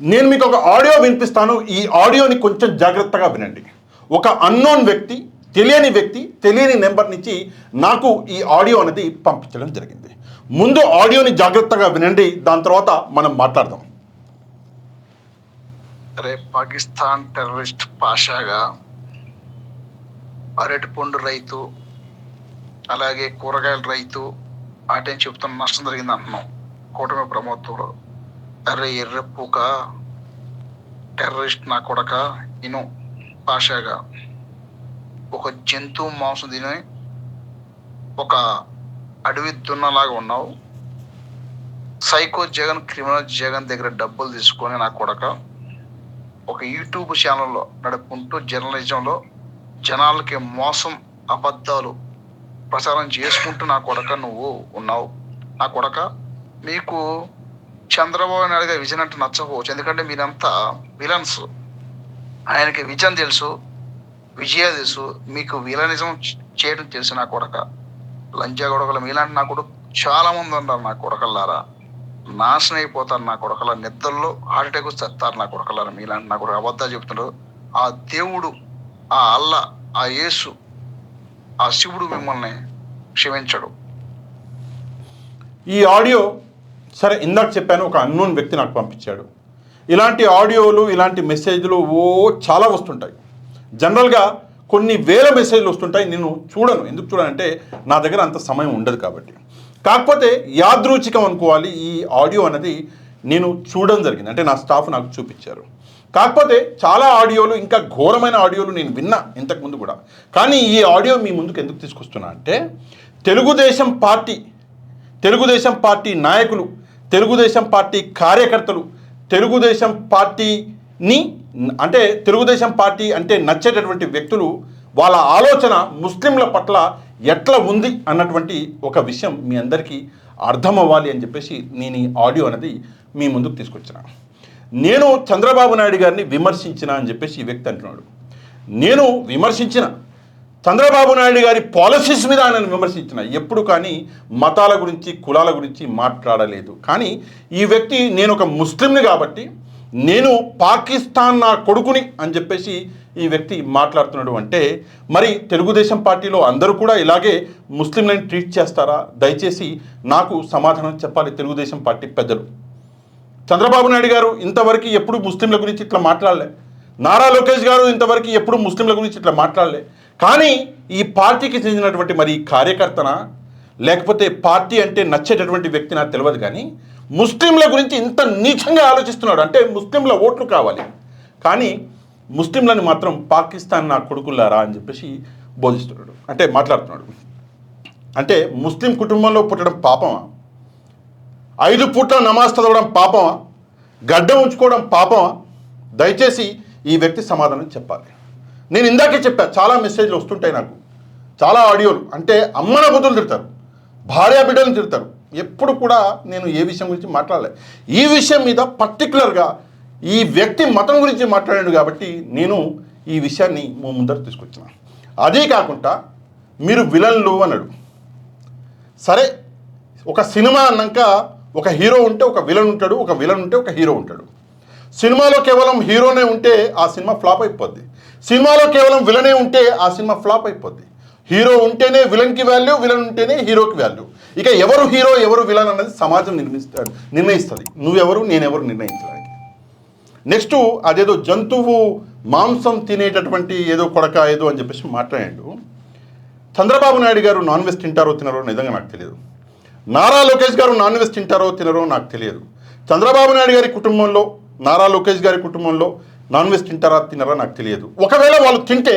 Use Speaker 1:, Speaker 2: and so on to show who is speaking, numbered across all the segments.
Speaker 1: నేను మీకు ఒక ఆడియో వినిపిస్తాను. ఈ ఆడియోని కొంచెం జాగ్రత్తగా వినండి. ఒక అన్నోన్ వ్యక్తి, తెలియని నెంబర్ నుంచి నాకు ఈ ఆడియో అనేది పంపించడం జరిగింది. ముందు ఆడియోని జాగ్రత్తగా వినండి, దాని తర్వాత మనం మాట్లాడదాం.
Speaker 2: పాకిస్తాన్ టెర్రరిస్ట్ పాషాగా అరటిపండు రైతు అలాగే కూరగాయల రైతు వాటిని చెప్తున్న నష్టం జరిగింది అంటున్నాం. కూటమి ప్రభుత్వంలో ఎర్రపూక టెర్రరిస్ట్ నా కొడక ఇను పాషాగా ఒక జంతువు మాంసం తిని ఒక అడవి దున్నలాగా ఉన్నావు. సైకో జగన్, క్రిమినల్ జగన్ దగ్గర డబ్బులు తీసుకొని నా కొడక ఒక యూట్యూబ్ ఛానల్లో నడుపుకుంటూ జర్నలిజంలో జనాలకి మోసం, అబద్ధాలు ప్రచారం చేసుకుంటూ నా కొడక నువ్వు ఉన్నావు. నా కొడక మీకు చంద్రబాబు నాయుడు గారి విజన్ అంటే నచ్చకపోవచ్చు, ఎందుకంటే మీరంతా విలన్స్. ఆయనకి విజన్ తెలుసు, విజయ తెలుసు, మీకు విలనిజం చేయడం తెలుసు. నా కొడక లంచా కొడకలు మీలాంటి నా కొడుకు చాలా మంది ఉంటారు. నా కొడకల్లారా నాశనం అయిపోతారు. నా కొడకల నిద్రలో హార్ట్ అటాక్ వచ్చి చెప్తారు. నా కొడకల్లారా మీలాంటి నా కొడుకు అబద్ధాలు చెప్తున్నారు. ఆ దేవుడు, ఆ అల్లా, ఆ యేసు, ఆ శివుడు మిమ్మల్ని క్షమించడు.
Speaker 1: ఈ ఆడియో సరే, ఇందాక చెప్పాను, ఒక అన్నోన్ వ్యక్తి నాకు పంపించాడు. ఇలాంటి ఆడియోలు, ఇలాంటి మెసేజ్లు చాలా వస్తుంటాయి. జనరల్గా కొన్ని వేల మెసేజ్లు వస్తుంటాయి. నేను చూడను. ఎందుకు చూడనంటే నా దగ్గర అంత సమయం ఉండదు కాబట్టి. కాకపోతే యాదృచ్ఛికం అనుకోవాలి, ఈ ఆడియో అనేది నేను చూడడం జరిగింది. అంటే నా స్టాఫ్ నాకు చూపించారు. కాకపోతే చాలా ఆడియోలు, ఇంకా ఘోరమైన ఆడియోలు నేను విన్నా ఇంతకుముందు కూడా. కానీ ఈ ఆడియో మీ ముందుకు ఎందుకు తీసుకొస్తున్నా అంటే తెలుగుదేశం పార్టీ నాయకులు, తెలుగుదేశం పార్టీ కార్యకర్తలు, తెలుగుదేశం పార్టీ అంటే నచ్చేటటువంటి వ్యక్తులు, వాళ్ళ ఆలోచన ముస్లింల పట్ల ఎట్లా ఉంది అన్నటువంటి ఒక విషయం మీ అందరికీ అర్థం అవ్వాలి అని చెప్పేసి నేను ఈ ఆడియో అనేది మీ ముందుకు తీసుకొచ్చిన. నేను చంద్రబాబు నాయుడు గారిని విమర్శించిన అని చెప్పేసి ఈ వ్యక్తి అంటున్నాడు. నేను విమర్శించిన చంద్రబాబు నాయుడు గారి పాలసీస్ మీద ఆయనను విమర్శించిన, ఎప్పుడు కానీ మతాల గురించి, కులాల గురించి మాట్లాడలేదు. కానీ ఈ వ్యక్తి, నేను ఒక ముస్లింని కాబట్టి నేను పాకిస్తాన్ నా కొడుకుని అని చెప్పేసి ఈ వ్యక్తి మాట్లాడుతున్నాడు. అంటే మరి తెలుగుదేశం పార్టీలో అందరూ కూడా ఇలాగే ముస్లింలను ట్రీట్ చేస్తారా? దయచేసి నాకు సమాధానం చెప్పాలి తెలుగుదేశం పార్టీ పెద్దలు. చంద్రబాబు నాయుడు గారు ఇంతవరకు ఎప్పుడు ముస్లింల గురించి ఇట్లా మాట్లాడలే. నారా లోకేష్ గారు ఇంతవరకు ఎప్పుడు ముస్లింల గురించి ఇట్లా మాట్లాడలే. కానీ ఈ పార్టీకి చెందినటువంటి మరి కార్యకర్తనా, లేకపోతే పార్టీ అంటే నచ్చేటటువంటి వ్యక్తి నాకు తెలియదు, కానీ ముస్లింల గురించి ఇంత నీచంగా ఆలోచిస్తున్నాడు. అంటే ముస్లింల ఓట్లు కావాలి, కానీ ముస్లింలను మాత్రం పాకిస్తాన్ నా కొడుకులారా అని చెప్పేసి బోధిస్తున్నాడు, అంటే మాట్లాడుతున్నాడు. అంటే ముస్లిం కుటుంబంలో పుట్టడం పాపమా? 5 పూట్ల నమాజ్ చదవడం పాపమా? గడ్డ ఉంచుకోవడం పాపమా? దయచేసి ఈ వ్యక్తి సమాధానం చెప్పాలి. నేను ఇందాకే చెప్పా, చాలా మెసేజ్లు వస్తుంటాయి నాకు, చాలా ఆడియోలు. అంటే అమ్మన బుద్ధులు తిడతారు, భార్య బిడ్డలను తిడతారు. ఎప్పుడు కూడా నేను ఏ విషయం గురించి మాట్లాడలే. ఈ విషయం మీద పర్టికులర్గా ఈ వ్యక్తి మతం గురించి మాట్లాడాడు కాబట్టి నేను ఈ విషయాన్ని ముందర తీసుకొచ్చిన. అదే కాకుండా మీరు విలన్లు అన్నాడు. సరే, ఒక సినిమా అన్నాక ఒక హీరో ఉంటే ఒక విలన్ ఉంటాడు, ఒక విలన్ ఉంటే ఒక హీరో ఉంటాడు. సినిమాలో కేవలం హీరోనే ఉంటే ఆ సినిమా ఫ్లాప్ అయిపోద్ది. సినిమాలో కేవలం విలనే ఉంటే ఆ సినిమా ఫ్లాప్ అయిపోద్ది. హీరో ఉంటేనే విలన్కి వాల్యూ, విలన్ ఉంటేనే హీరోకి వాల్యూ. ఇక ఎవరు హీరో, ఎవరు విలన్ అనేది సమాజం నిర్ణయిస్తుంది. నువ్వెవరు, నేనెవరు నిర్ణయించడానికి. నెక్స్ట్ అదేదో జంతువు మాంసం తినేటటువంటి ఏదో కొడక ఏదో అని చెప్పేసి మాట్లాడాడు. చంద్రబాబు నాయుడు గారు నాన్ వెజ్ తింటారో తినరో నిజంగా నాకు తెలియదు. నారా లోకేష్ గారు నాన్ వెజ్ తింటారో తినరో నాకు తెలియదు. చంద్రబాబు నాయుడు గారి కుటుంబంలో, నారా లోకేష్ గారి కుటుంబంలో నాన్ వెజ్ తింటారా తినరా నాకు తెలియదు. ఒకవేళ వాళ్ళు తింటే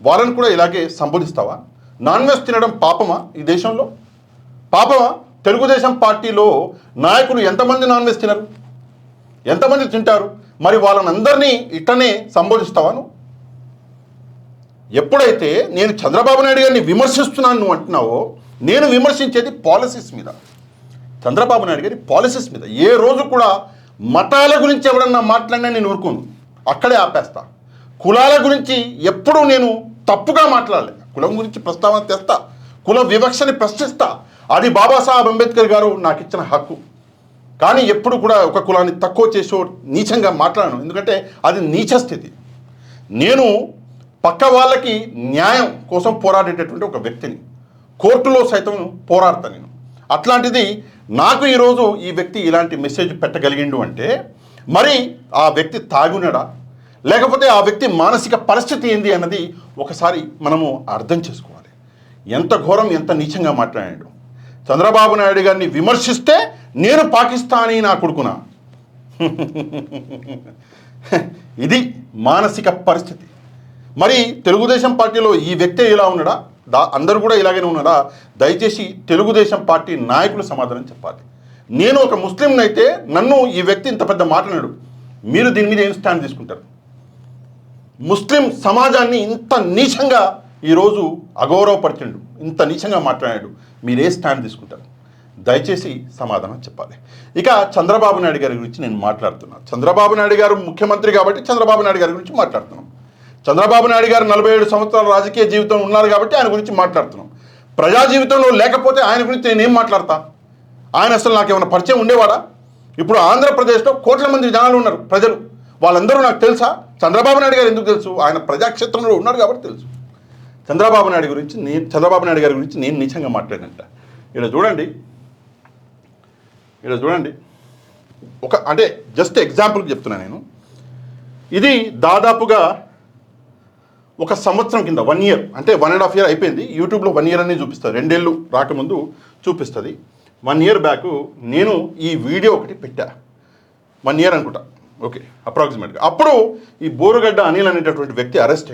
Speaker 1: వాళ్ళని కూడా ఇలాగే సంబోధిస్తావా? నాన్ వెజ్ తినడం పాపమా ఈ దేశంలో? పాపమా? తెలుగుదేశం పార్టీలో నాయకులు ఎంతమంది నాన్ వెజ్ తినరు, ఎంతమంది తింటారు? మరి వాళ్ళని అందరినీ ఇట్టనే సంబోధిస్తావా నువ్వు? ఎప్పుడైతే నేను చంద్రబాబు నాయుడు గారిని విమర్శిస్తున్నాను నువ్వు అంటున్నావో, నేను విమర్శించేది పాలసీస్ మీద, చంద్రబాబు నాయుడు గారి పాలసీస్ మీద. ఏ రోజు కూడా మతాల గురించి ఎవరన్నా మాట్లాడినా నేను ఊరుకోను, అక్కడే ఆపేస్తా. కులాల గురించి ఎప్పుడూ నేను తప్పుగా మాట్లాడలే. కులం గురించి ప్రస్తావన తెస్తా, కుల వివక్షని ప్రశ్నిస్తా. అది బాబాసాహెబ్ అంబేద్కర్ గారు నాకు ఇచ్చిన హక్కు. కానీ ఎప్పుడు కూడా ఒక కులాన్ని తక్కువ చేసో నీచంగా మాట్లాడను, ఎందుకంటే అది నీచ స్థితి. నేను పక్క వాళ్ళకి న్యాయం కోసం పోరాడేటటువంటి ఒక వ్యక్తిని, కోర్టులో సైతం పోరాడతాను నేను. అట్లాంటిది నాకు ఈరోజు ఈ వ్యక్తి ఇలాంటి మెసేజ్ పెట్టగలిగిండు అంటే మరి ఆ వ్యక్తి తాగునడా, లేకపోతే ఆ వ్యక్తి మానసిక పరిస్థితి ఏంది అన్నది ఒకసారి మనము అర్థం చేసుకోవాలి. ఎంత ఘోరం, ఎంత నీచంగా మాట్లాడాడు. చంద్రబాబు నాయుడు గారిని విమర్శిస్తే నేను పాకిస్తానీ నా కొడుకునా? ఇది మానసిక పరిస్థితి. మరి తెలుగుదేశం పార్టీలో ఈ వ్యక్తి ఇలా ఉన్నాడా, అందరూ కూడా ఇలాగనే ఉన్నాడా? దయచేసి తెలుగుదేశం పార్టీ నాయకులు సమాధానం చెప్పాలి. నేను ఒక ముస్లింనైతే నన్ను ఈ వ్యక్తి ఇంత పెద్ద మాట్లాడాడు, మీరు దీని మీద ఏం స్టాండ్ తీసుకుంటారు? ముస్లిం సమాజాన్ని ఇంత నీచంగా ఈరోజు అగౌరవపరిచిండు, ఇంత నీచంగా మాట్లాడాడు, మీరు ఏ స్టాండ్ తీసుకుంటారు? దయచేసి సమాధానం చెప్పాలి. ఇక చంద్రబాబు నాయుడు గారి గురించి నేను మాట్లాడుతున్నాను. చంద్రబాబు నాయుడు గారు ముఖ్యమంత్రి కాబట్టి చంద్రబాబు నాయుడు గారి గురించి మాట్లాడుతున్నాం. చంద్రబాబు నాయుడు గారు 47 సంవత్సరాల రాజకీయ జీవితం ఉన్నారు కాబట్టి ఆయన గురించి మాట్లాడుతున్నాం. ప్రజా జీవితంలో లేకపోతే ఆయన గురించి నేనేం మాట్లాడతా? ఆయన అసలు నాకేమైనా పరిచయం ఉండేవాడా? ఇప్పుడు ఆంధ్రప్రదేశ్లో కోట్ల మంది జనాలు ఉన్నారు, ప్రజలు, వాళ్ళందరూ నాకు తెలుసా? చంద్రబాబు నాయుడు గారు ఎందుకు తెలుసు? ఆయన ప్రజాక్షేత్రంలో ఉన్నారు కాబట్టి తెలుసు. చంద్రబాబు నాయుడు గారి గురించి నేను నీచంగా మాట్లాడినంట. ఇక్కడ చూడండి, ఒక అంటే జస్ట్ ఎగ్జాంపుల్కి చెప్తున్నా నేను. ఇది దాదాపుగా ఒక సంవత్సరం కింద, 1 year, అంటే 1.5 year అయిపోయింది. యూట్యూబ్లో 1 year అని చూపిస్తుంది, 2 ఏళ్ళు రాకముందు చూపిస్తుంది. 1 year బ్యాక్ నేను ఈ వీడియో ఒకటి పెట్టా, 1 year అనుకుంటా, ఓకే, అప్రాక్సిమేట్గా. అప్పుడు ఈ బోరుగడ్డ అనిల్ అనేటటువంటి వ్యక్తి అరెస్ట్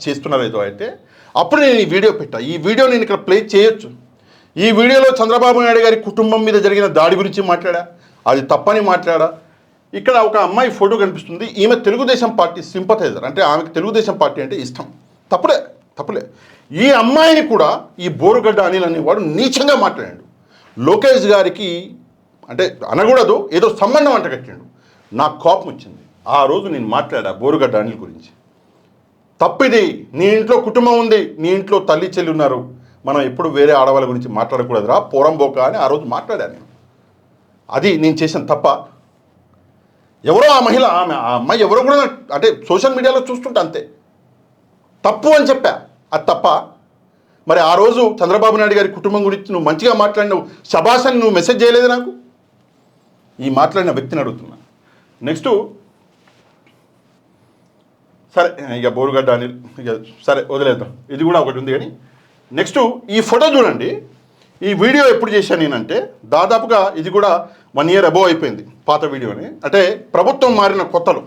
Speaker 1: చేస్తున్నారో ఏదో అయితే అప్పుడు నేను ఈ వీడియో పెట్టా. ఈ వీడియో నేను ఇక్కడ ప్లే చేయొచ్చు. ఈ వీడియోలో చంద్రబాబు నాయుడు గారి కుటుంబం మీద జరిగిన దాడి గురించి మాట్లాడా, అది తప్పని మాట్లాడా. ఇక్కడ ఒక అమ్మాయి ఫోటో కనిపిస్తుంది, ఈమె తెలుగుదేశం పార్టీ సింపథైజర్, అంటే ఆమెకు తెలుగుదేశం పార్టీ అంటే ఇష్టం. తప్పులే. ఈ అమ్మాయిని కూడా ఈ బోరుగడ్డ అనిల్ అనేవాడు నీచంగా మాట్లాడాడు. లోకేష్ గారికి అంటే అనకూడదు, ఏదో సంబంధం అంటగట్టాడు. నాకు కోపం వచ్చింది. ఆ రోజు నేను మాట్లాడా బోరుగడ్డ అనిల్ గురించి. తప్పిది, నీ ఇంట్లో కుటుంబం ఉంది, నీ ఇంట్లో తల్లి చెల్లి ఉన్నారు, మనం ఎప్పుడు వేరే ఆడవాళ్ళ గురించి మాట్లాడకూడదురా పోరంబోక అని ఆ రోజు మాట్లాడాను నేను. అది నేను చేసిన తప్ప. ఎవరో ఆ మహిళ, ఆ అమ్మాయి ఎవరో కూడా అంటే సోషల్ మీడియాలో చూస్తుంటే అంతే, తప్పు అని చెప్పా. అది తప్ప? మరి ఆ రోజు చంద్రబాబు నాయుడు గారి కుటుంబం గురించి నువ్వు మంచిగా మాట్లాడినావు, శభాష్ అని నువ్వు మెసేజ్ చేయలేదు నాకు? ఈ మాట్లాడిన వ్యక్తిని అడుగుతున్నా. నెక్స్ట్, సరే ఇక బోరుగడ్డ అనిల్ ఇక సరే వదిలేద్దాం, ఇది కూడా ఒకటి ఉంది. కానీ నెక్స్ట్ ఈ ఫోటో చూడండి. ఈ వీడియో ఎప్పుడు చేశాను నేనంటే దాదాపుగా ఇది కూడా 1 year అబోవ్ అయిపోయింది, పాత వీడియోని. అంటే ప్రభుత్వం మారిన కొత్తలో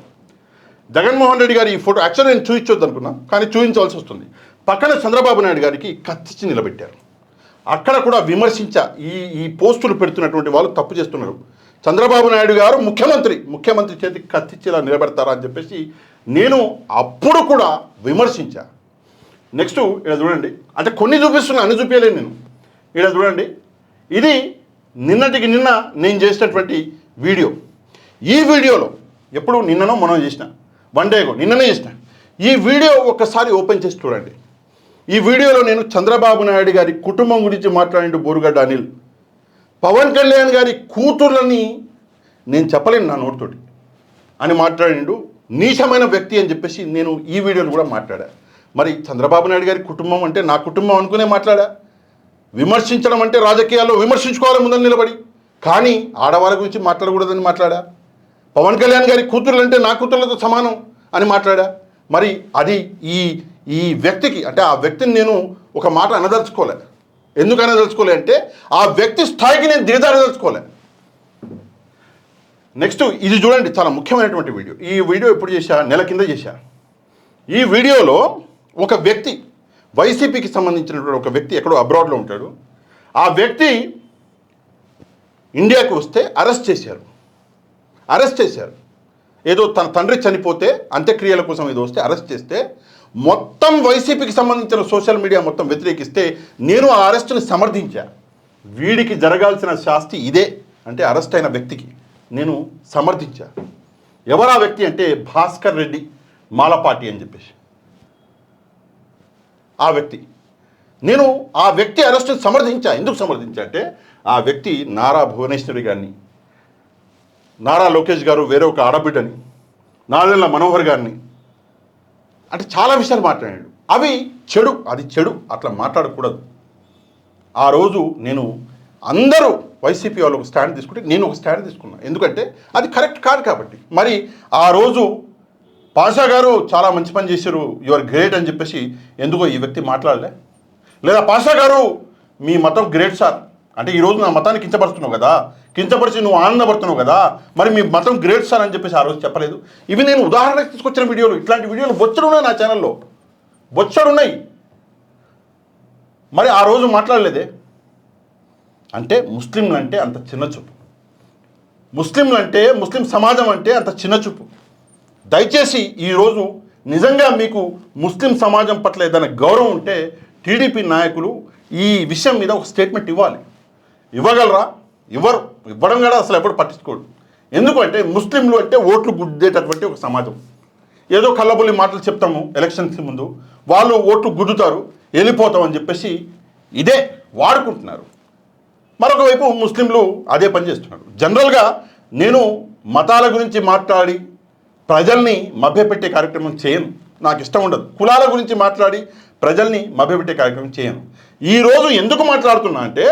Speaker 1: జగన్మోహన్ రెడ్డి గారు ఈ ఫోటో యాక్చువల్లీ నేను చూపించొద్దు అనుకున్నా, కానీ చూపించవలసి వస్తుంది. పక్కన చంద్రబాబు నాయుడు గారికి కత్తిచ్చి నిలబెట్టారు. అక్కడ కూడా విమర్శించా, ఈ పోస్టులు పెడుతున్నటువంటి వాళ్ళు తప్పు చేస్తున్నారు, చంద్రబాబు నాయుడు గారు ముఖ్యమంత్రి చేతికి కత్తిచ్చేలా నిలబెడతారా అని చెప్పేసి నేను అప్పుడు కూడా విమర్శించా. నెక్స్ట్ ఇక్కడ చూడండి, అంటే కొన్ని చూపిస్తున్నా, అన్ని చూపించలేను నేను. ఇక్కడ చూడండి, ఇది నిన్నటికి నిన్న నేను చేసినటువంటి వీడియో. ఈ వీడియోలో ఎప్పుడు నిన్ననో మనం చేసిన, 1 day ago నిన్ననే చేసిన. ఈ వీడియో ఒక్కసారి ఓపెన్ చేసి చూడండి. ఈ వీడియోలో నేను చంద్రబాబు నాయుడు గారి కుటుంబం గురించి మాట్లాడిండు బోరుగడ్డ అనిల్. పవన్ కళ్యాణ్ గారి కూతుర్లని నేను చెప్పలేను నా నోటితోటి అని మాట్లాడిండు, నీచమైన వ్యక్తి అని చెప్పేసి నేను ఈ వీడియోలో కూడా మాట్లాడా. మరి చంద్రబాబు నాయుడు గారి కుటుంబం అంటే నా కుటుంబం అనుకునే మాట్లాడా. విమర్శించడం అంటే రాజకీయాల్లో విమర్శించుకోవాలి ముందని నిలబడి, కానీ ఆడవాళ్ళ గురించి మాట్లాడకూడదని మాట్లాడా. పవన్ కళ్యాణ్ గారి కూతుర్లు అంటే నా కూతుర్లతో సమానం అని మాట్లాడా. మరి అది ఈ వ్యక్తికి అంటే ఆ వ్యక్తిని నేను ఒక మాట అనదలుచుకోలే. ఎందుకు అనదలుచుకోలే అంటే ఆ వ్యక్తి స్థాయికి నేను దిగజారదలుచుకోలే. నెక్స్ట్ ఇది చూడండి, చాలా ముఖ్యమైనటువంటి వీడియో. ఈ వీడియో ఎప్పుడు చేశా? నెల కింద చేశా. ఈ వీడియోలో ఒక వ్యక్తి, వైసీపీకి సంబంధించినటువంటి ఒక వ్యక్తి ఎక్కడో అబ్రాడ్లో ఉంటాడు. ఆ వ్యక్తి ఇండియాకు వస్తే అరెస్ట్ చేశారు. ఏదో తన తండ్రి చనిపోతే అంత్యక్రియల కోసం ఏదో వస్తే అరెస్ట్ చేస్తే మొత్తం వైసీపీకి సంబంధించిన సోషల్ మీడియా మొత్తం వ్యతిరేకిస్తే నేను ఆ అరెస్టుని సమర్థించా. వీడికి జరగాల్సిన శాస్తి ఇదే అంటే అరెస్ట్ అయిన వ్యక్తికి నేను సమర్థించా. ఎవరా వ్యక్తి అంటే భాస్కర్ రెడ్డి మాలపాటి అని చెప్పేసి ఆ వ్యక్తి. నేను ఆ వ్యక్తి అరెస్టుని సమర్థించా. ఎందుకు సమర్థించా అంటే ఆ వ్యక్తి నారా భువనేశ్వరి గారిని, నారా లోకేష్ గారు వేరే ఒక ఆడబిడ్డని, నాదెళ్ల మనోహర్ గారిని, అంటే చాలా విషయాలు మాట్లాడాడు. అవి చెడు, అది చెడు, అట్లా మాట్లాడకూడదు. ఆ రోజు నేను అందరూ వైసీపీ వాళ్ళు ఒక స్టాండ్ తీసుకుంటే నేను ఒక స్టాండ్ తీసుకున్నాను, ఎందుకంటే అది కరెక్ట్ కాదు కాబట్టి. మరి ఆ రోజు పాషా గారు చాలా మంచి పని చేశారు, యు ఆర్ గ్రేట్ అని చెప్పేసి ఎందుకో ఈ వ్యక్తి మాట్లాడలే? లేదా పాషా గారు మీ మతం గ్రేట్ సార్ అంటే ఈరోజు నా మతాన్ని కించపరుస్తున్నావు కదా, కించపరిచి నువ్వు ఆనందపడుతున్నావు కదా, మరి మీ మతం గ్రేట్ సార్ అని చెప్పేసి ఆ రోజు చెప్పలేదు. ఇవి నేను ఉదాహరణకు తీసుకొచ్చిన వీడియోలు, ఇట్లాంటి వీడియోలు బొచ్చడు ఉన్నాయి నా ఛానల్లో, బొచ్చడు ఉన్నాయి. మరి ఆ రోజు మాట్లాడలేదే? అంటే ముస్లింలు అంటే అంత చిన్నచూపు, ముస్లింలు అంటే, ముస్లిం సమాజం అంటే అంత చిన్నచూపు. దయచేసి ఈరోజు నిజంగా మీకు ముస్లిం సమాజం పట్ల ఏదైనా గౌరవం ఉంటే టీడీపీ నాయకులు ఈ విషయం మీద ఒక స్టేట్మెంట్ ఇవ్వాలి. ఇవ్వగలరా? ఇవ్వరు. ఇవ్వడం కూడా అసలు ఎప్పుడు పట్టించుకోడు. ఎందుకంటే ముస్లింలు అంటే ఓట్లు గుద్దేటటువంటి ఒక సమాజం. ఏదో కళ్ళబొల్లి మాటలు చెప్తాము ఎలక్షన్స్ ముందు, వాళ్ళు ఓట్లు గుద్దుతారు, వెళ్ళిపోతాం అని చెప్పేసి ఇదే వాడుకుంటున్నారు. మరొక వైపు ముస్లింలు అదే పని చేస్తున్నారు. జనరల్గా నేను మతాల గురించి మాట్లాడి ప్రజల్ని మభ్యపెట్టే కార్యక్రమం చేయను, నాకు ఇష్టం ఉండదు. కులాల గురించి మాట్లాడి ప్రజల్ని మభ్యపెట్టే కార్యక్రమం చేయను. ఈరోజు ఎందుకు మాట్లాడుతున్నా అంటే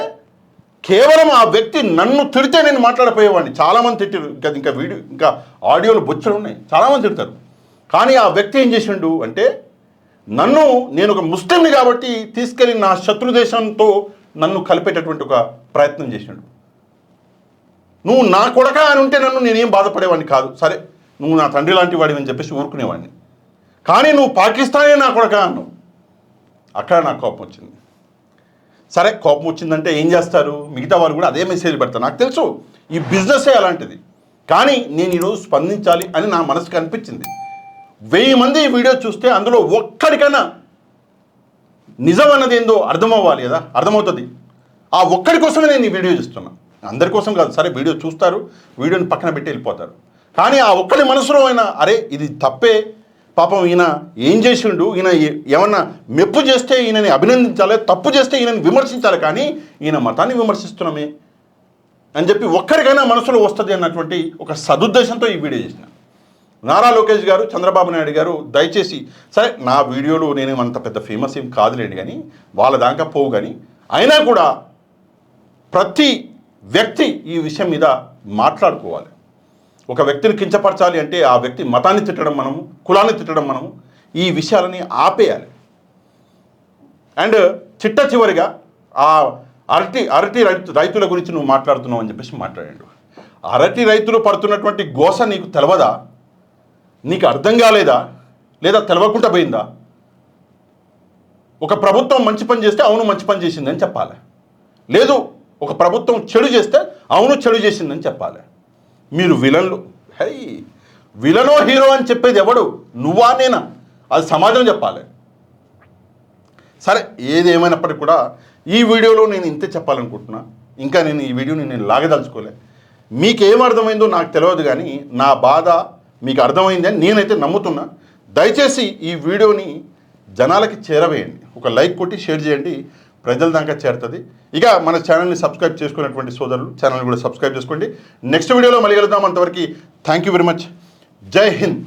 Speaker 1: కేవలం ఆ వ్యక్తి నన్ను తిడితే నేను మాట్లాడపోయేవాడిని. చాలామంది తిట్టారు, ఇంకా వీడియో ఇంకా ఆడియోలు బొచ్చలు ఉన్నాయి, చాలామంది తిడతారు. కానీ ఆ వ్యక్తి ఏం చేసిండు అంటే నేను ఒక ముస్లింని కాబట్టి తీసుకెళ్ళి నా శత్రు దేశంతో నన్ను కలిపేటటువంటి ఒక ప్రయత్నం చేసినాడు. నువ్వు నా కొడక అని ఉంటే నేనేం బాధపడేవాడిని కాదు, సరే నువ్వు నా తండ్రి లాంటి వాడివి అని చెప్పేసి ఊరుకునేవాడిని. కానీ నువ్వు పాకిస్తానే నా కొడక అన్నావు, అక్కడ నాకు కోపం వచ్చింది. సరే కోపం వచ్చిందంటే ఏం చేస్తారు, మిగతా వాళ్ళు కూడా అదే మెసేజ్ పెడతారు. నాకు తెలుసు ఈ బిజినెస్సే అలాంటిది. కానీ నేను ఈరోజు స్పందించాలి అని నా మనసుకు అనిపించింది. 1000 మంది ఈ వీడియో చూస్తే అందులో ఒక్కడికైనా నిజం అన్నది ఏందో అర్థమవ్వాలి కదా, అర్థమవుతుంది. ఆ ఒక్కడి కోసమే నేను ఈ వీడియో చేస్తున్నా, అందరి కోసం కాదు. సరే వీడియో చూస్తారు, వీడియోని పక్కన పెట్టి వెళ్ళిపోతారు. కానీ ఆ ఒక్కడి మనసులో అయినా అరే ఇది తప్పే, పాపం ఈయన ఏం చేసిండు, ఈయన ఏమన్నా మెప్పు చేస్తే ఈయనని అభినందించాలి, తప్పు చేస్తే ఈయనని విమర్శించాలి, కానీ ఈయన మతాన్ని విమర్శిస్తున్నామే అని చెప్పి ఒక్కరికైనా మనసులో వస్తుంది అన్నటువంటి ఒక సదుద్దేశంతో ఈ వీడియో చేసిన. నారా లోకేష్ గారు, చంద్రబాబు నాయుడు గారు దయచేసి, సరే నా వీడియోలు నేను అంత పెద్ద ఫేమస్ ఏం కాదులేండి కానీ వాళ్ళ దాకా పోవు, కానీ అయినా కూడా ప్రతి వ్యక్తి ఈ విషయం మీద మాట్లాడుకోవాలి. ఒక వ్యక్తిని కించపరచాలి అంటే ఆ వ్యక్తి మతాన్ని తిట్టడం మనము, కులాన్ని తిట్టడం మనము, ఈ విషయాలని ఆపేయాలి. అండ్ చిట్ట చివరిగా ఆ అరటి రైతుల గురించి నువ్వు మాట్లాడుతున్నావు అని చెప్పేసి మాట్లాడాడు. అరటి రైతులు పడుతున్నటువంటి గోస నీకు తెలవదా? నీకు అర్థం కాలేదా? లేదా తెలవకుండా పోయిందా? ఒక ప్రభుత్వం మంచి పని చేస్తే అవును మంచి పని చేసిందని చెప్పాలి, లేదు ఒక ప్రభుత్వం చెడు చేస్తే అవును చెడు చేసిందని చెప్పాలి. మీరు విలన్లు, హై విలనో హీరో అని చెప్పేది ఎవడు, నువ్వా నేనా? అది సమాజం చెప్పాలి. సరే ఏది ఏమైనప్పటికీ కూడా ఈ వీడియోలో నేను ఇంతే చెప్పాలనుకుంటున్నా. ఇంకా నేను ఈ వీడియోని నేను లాగదలుచుకోలే. మీకేం అర్థమైందో నాకు తెలియదు, కానీ నా బాధ మీకు అర్థమైందని నేనైతే నమ్ముతున్నా. దయచేసి ఈ వీడియోని జనాలకి చేరవేయండి, ఒక లైక్ కొట్టి షేర్ చేయండి, ప్రజల దాకా చేరుతుంది. ఇక మన ఛానల్ని సబ్స్క్రైబ్ చేసుకున్నటువంటి సోదరులు ఛానల్ని కూడా సబ్స్క్రైబ్ చేసుకోండి. నెక్స్ట్ వీడియోలో మళ్ళీ కలుద్దాం. అంతవరకు థ్యాంక్ యూ వెరీ మచ్. జై హింద్.